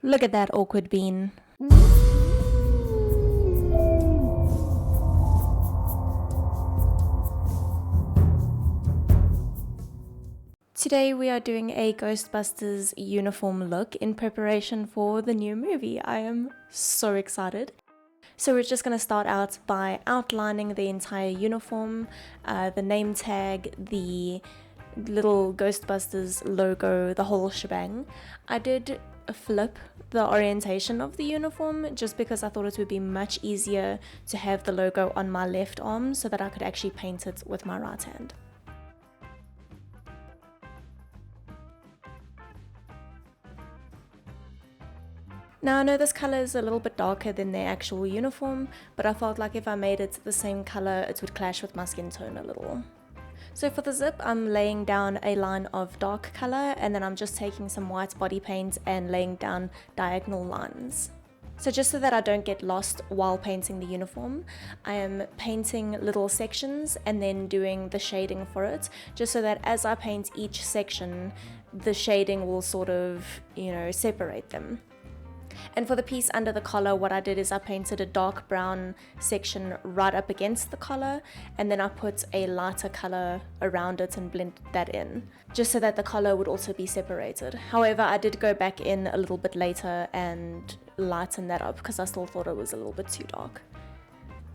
Look at that awkward bean. Today we are doing a Ghostbusters uniform look in preparation for the new movie. I am so excited. So we're just going to start out by outlining the entire uniform, the name tag, the little Ghostbusters logo, the whole shebang. I did flip the orientation of the uniform just because I thought it would be much easier to have the logo on my left arm so that I could actually paint it with my right hand. Now I know this colour is a little bit darker than their actual uniform, but I felt like if I made it the same colour it would clash with my skin tone a little. So for the zip, I'm laying down a line of dark colour and then I'm just taking some white body paint and laying down diagonal lines. So just so that I don't get lost while painting the uniform, I am painting little sections and then doing the shading for it, just so that as I paint each section, the shading will sort of, separate them. And for the piece under the collar, what I did is I painted a dark brown section right up against the collar, and then I put a lighter color around it and blended that in, just so that the collar would also be separated. However, I did go back in a little bit later and lighten that up because I still thought it was a little bit too dark.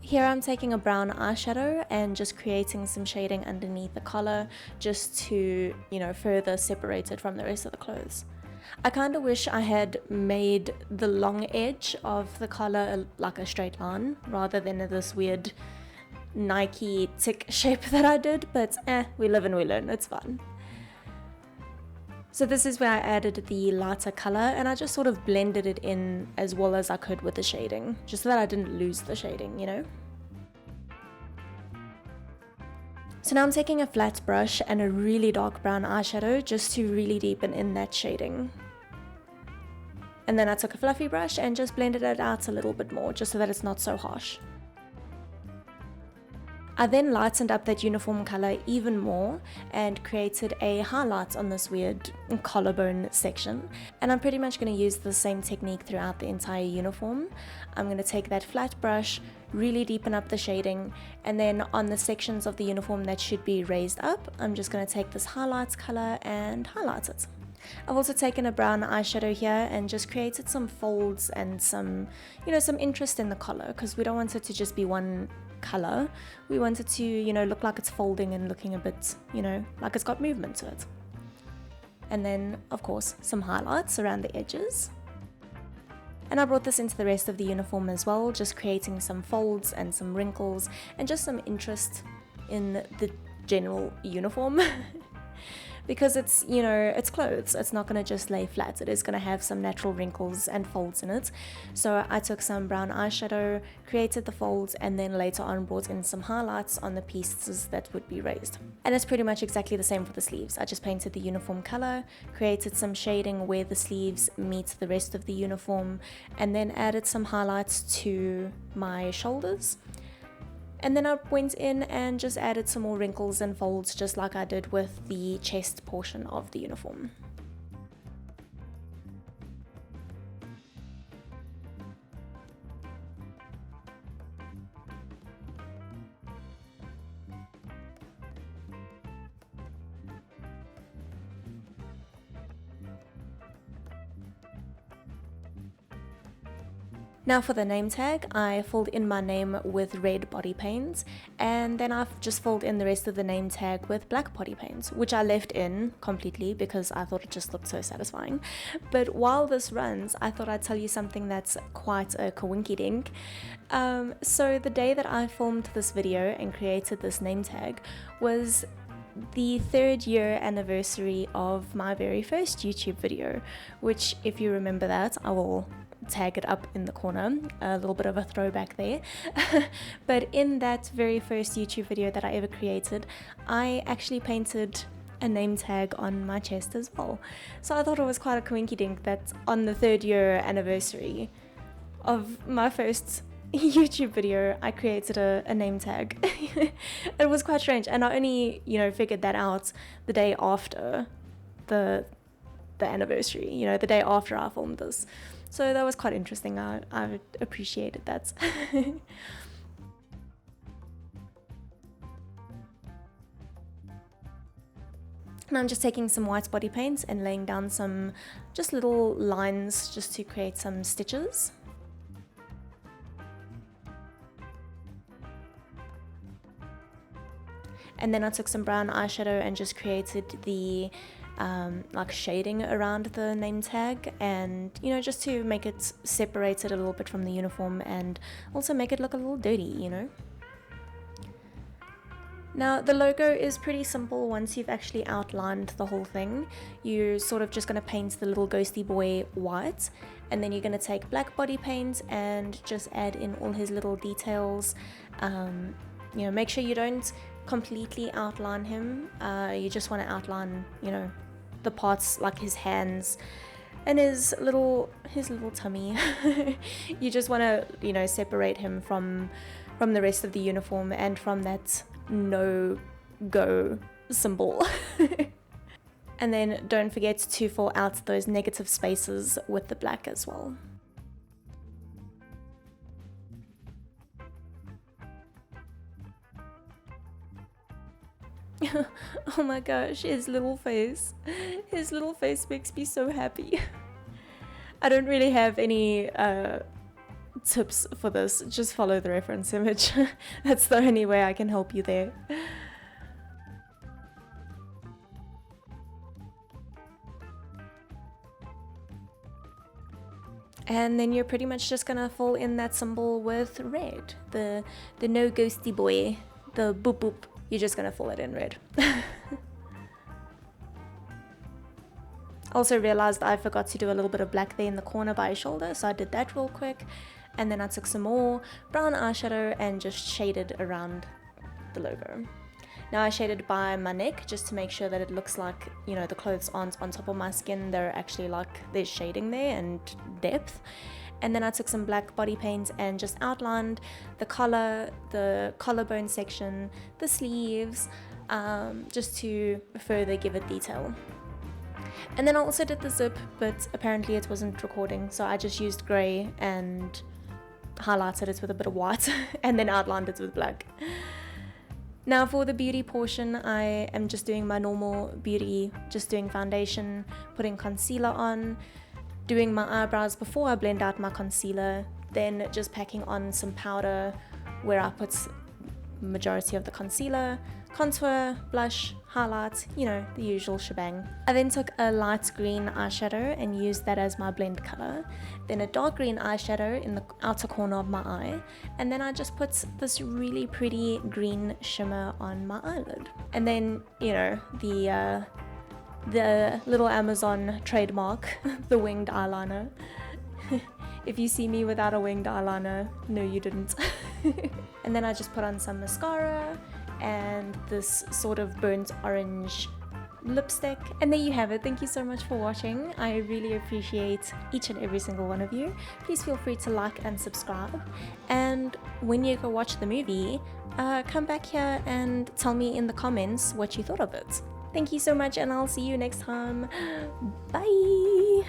Here I'm taking a brown eyeshadow and just creating some shading underneath the collar just to, further separate it from the rest of the clothes. I kind of wish I had made the long edge of the collar like a straight line rather than this weird Nike tick shape that I did, but we live and we learn, it's fun. So this is where I added the lighter color and I just sort of blended it in as well as I could with the shading, just so that I didn't lose the shading, So now I'm taking a flat brush and a really dark brown eyeshadow just to really deepen in that shading. And then I took a fluffy brush and just blended it out a little bit more just so that it's not so harsh. I then lightened up that uniform color even more and created a highlight on this weird collarbone section. And I'm pretty much going to use the same technique throughout the entire uniform. I'm going to take that flat brush, really deepen up the shading, and then on the sections of the uniform that should be raised up, I'm just going to take this highlights color and highlight it. I've also taken a brown eyeshadow here and just created some folds and some interest in the color, because we don't want it to just be one color. We want it to, look like it's folding and looking a bit, like it's got movement to it. And then, of course, some highlights around the edges. And I brought this into the rest of the uniform as well, just creating some folds and some wrinkles and just some interest in the general uniform. Because it's, it's clothes, it's not going to just lay flat, it is going to have some natural wrinkles and folds in it. So I took some brown eyeshadow, created the folds, and then later on brought in some highlights on the pieces that would be raised. And it's pretty much exactly the same for the sleeves. I just painted the uniform color, created some shading where the sleeves meet the rest of the uniform, and then added some highlights to my shoulders. And then I went in and just added some more wrinkles and folds just like I did with the chest portion of the uniform. Now for the name tag, I filled in my name with red body paints, and then I've just filled in the rest of the name tag with black body paints, which I left in completely because I thought it just looked so satisfying. But while this runs, I thought I'd tell you something that's quite a coinky-dink. So the day that I filmed this video and created this name tag was the 3rd year anniversary of my very first YouTube video, which, if you remember that, I will tag it up in the corner, a little bit of a throwback there. But in that very first YouTube video that I ever created, I actually painted a name tag on my chest as well. So I thought it was quite a coinky-dink that on the 3rd year anniversary of my first YouTube video, I created a name tag. It was quite strange, and I only, figured that out the day after the anniversary, the day after I filmed this. So that was quite interesting. I appreciated that. Now I'm just taking some white body paints and laying down some just little lines just to create some stitches. And then I took some brown eyeshadow and just created the like shading around the name tag, and you know, just to make it separated a little bit from the uniform and also make it look a little dirty, you know. Now the logo is pretty simple once you've actually outlined the whole thing. You're sort of just going to paint the little ghosty boy white, and then you're going to take black body paint and just add in all his little details. You know, make sure you don't completely outline him. You just want to outline, you know, the parts like his hands and his little tummy. You just want to, you know, separate him from the rest of the uniform and from that no go symbol. And then don't forget to fill out those negative spaces with the black as well. Oh my gosh, his little face makes me so happy. I don't really have any tips for this, just follow the reference image. That's the only way I can help you there. And then you're pretty much just gonna fill in that symbol with red, the no ghosty boy, the boop boop. You're just gonna fill it in red. Also realized I forgot to do a little bit of black there in the corner by his shoulder, so I did that real quick. And then I took some more brown eyeshadow and just shaded around the logo. Now I shaded by my neck just to make sure that it looks like, you know, the clothes aren't on top of my skin, they're actually like, there's shading there and depth. And then I took some black body paint and just outlined the collar, the collarbone section, the sleeves, just to further give it detail. And then I also did the zip, but apparently it wasn't recording, so I just used grey and highlighted it with a bit of white and then outlined it with black. Now for the beauty portion, I am just doing my normal beauty, just doing foundation, putting concealer on, doing my eyebrows before I blend out my concealer, then just packing on some powder where I put majority of the concealer, contour, blush, highlight, you know, the usual shebang. I then took a light green eyeshadow and used that as my blend color, then a dark green eyeshadow in the outer corner of my eye, and then I just put this really pretty green shimmer on my eyelid. And then, you know, the little Amazon trademark, the winged eyeliner. If you see me without a winged eyeliner, no you didn't. And then I just put on some mascara and this sort of burnt orange lipstick. And there you have it. Thank you so much for watching. I really appreciate each and every single one of you. Please feel free to like and subscribe. And when you go watch the movie, come back here and tell me in the comments what you thought of it. Thank you so much, and I'll see you next time. Bye!